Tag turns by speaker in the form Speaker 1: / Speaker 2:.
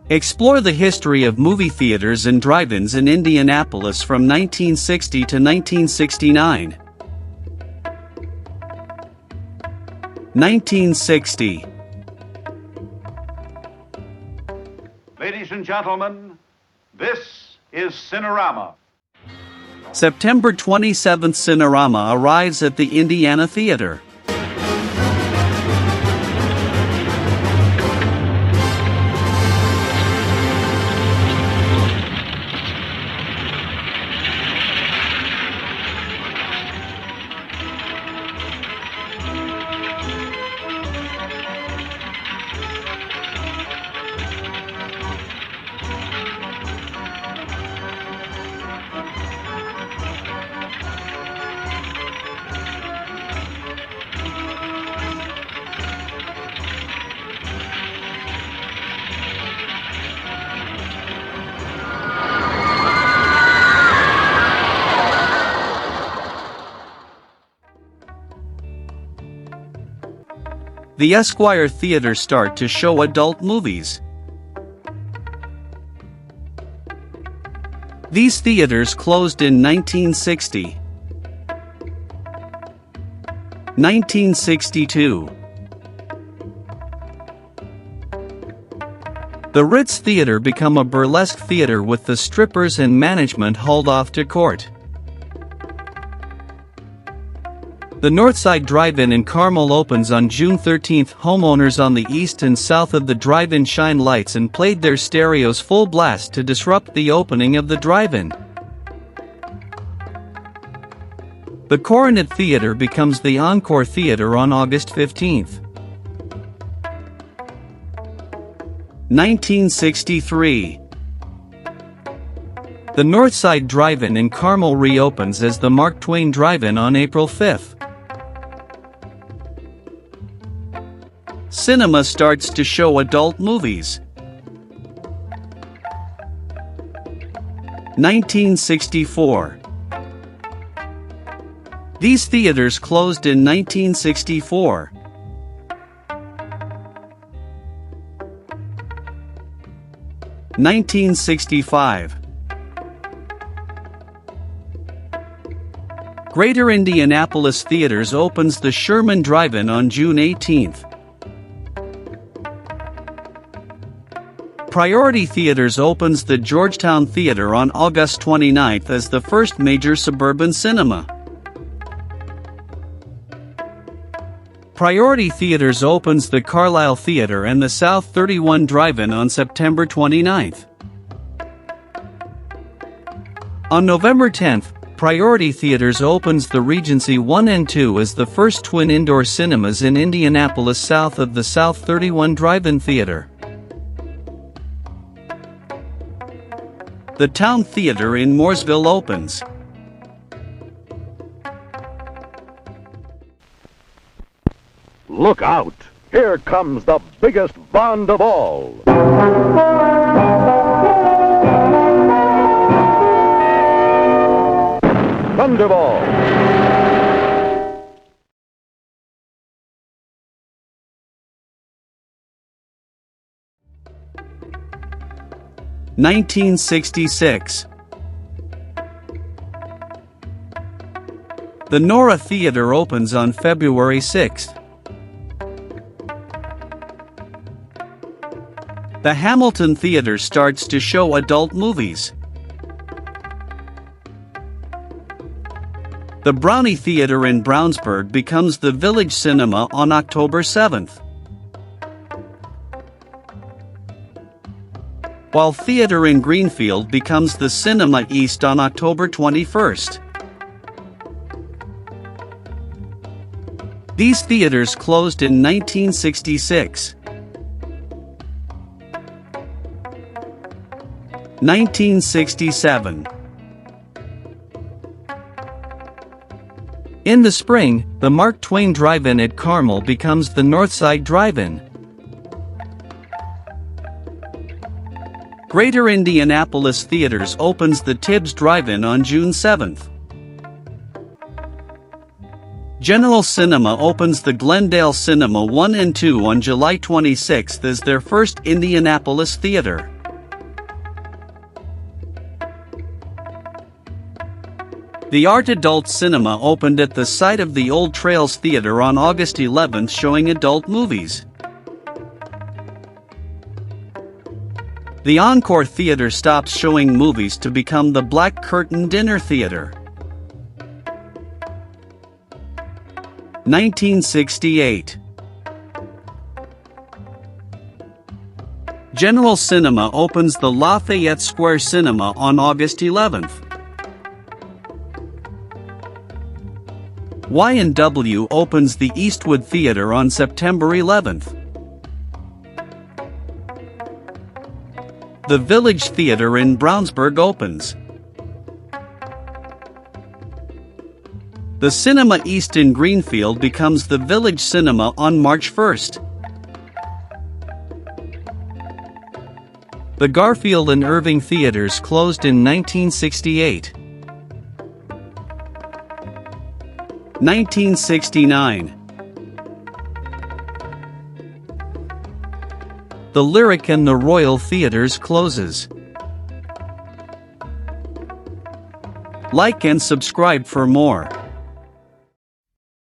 Speaker 1: Explore the history of movie theaters and drive-ins in Indianapolis from 1960 to 1969. 1960.
Speaker 2: Ladies and gentlemen, this is Cinerama.
Speaker 1: September 27th, Cinerama arrives at the Indiana Theater. The Esquire Theater start to show adult movies. These theaters closed in 1960. 1962. The Ritz Theater become a burlesque theater with the strippers and management hauled off to court. The Northside Drive-In in Carmel opens on June 13. Homeowners on the east and south of the drive-in shine lights and played their stereos full blast to disrupt the opening of the drive-in. The Coronet Theater becomes the Encore Theater on August 15. 1963. The Northside Drive-In in Carmel reopens as the Mark Twain Drive-In on April 5. Cinema starts to show adult movies. 1964. These theaters closed in 1964. 1965. Greater Indianapolis Theaters opens the Sherman Drive-In on June 18. Priority Theaters opens the Georgetown Theater on August 29 as the first major suburban cinema. Priority Theaters opens the Carlisle Theater and the South 31 Drive-In on September 29. On November 10, Priority Theaters opens the Regency 1 and 2 as the first twin indoor cinemas in Indianapolis south of the South 31 Drive-In Theater. The Town Theater in Mooresville opens.
Speaker 3: Look out! Here comes the biggest Bond of all. Thunderball.
Speaker 1: (1966). The Nora Theater opens on February 6. The Hamilton Theater starts to show adult movies. The Brownie Theater in Brownsburg becomes the Village Cinema on October 7. While Theater in Greenfield becomes the Cinema East on October 21. These theaters closed in 1966. 1967. In the spring, the Mark Twain Drive-In at Carmel becomes the Northside Drive-In. Greater Indianapolis Theaters opens the Tibbs Drive-In on June 7. General Cinema opens the Glendale Cinema 1 and 2 on July 26 as their first Indianapolis theater. The Art Adult Cinema opened at the site of the Old Trails Theater on August 11, showing adult movies. The Encore Theater stops showing movies to become the Black Curtain Dinner Theater. 1968. General Cinema opens the Lafayette Square Cinema on August 11th. Y&W opens the Eastwood Theater on September 11th. The Village Theater in Brownsburg opens. The Cinema East in Greenfield becomes the Village Cinema on March 1st. The Garfield and Irving Theaters closed in 1968. 1969. The Lyric and the Royal Theaters closes. Like and subscribe for more.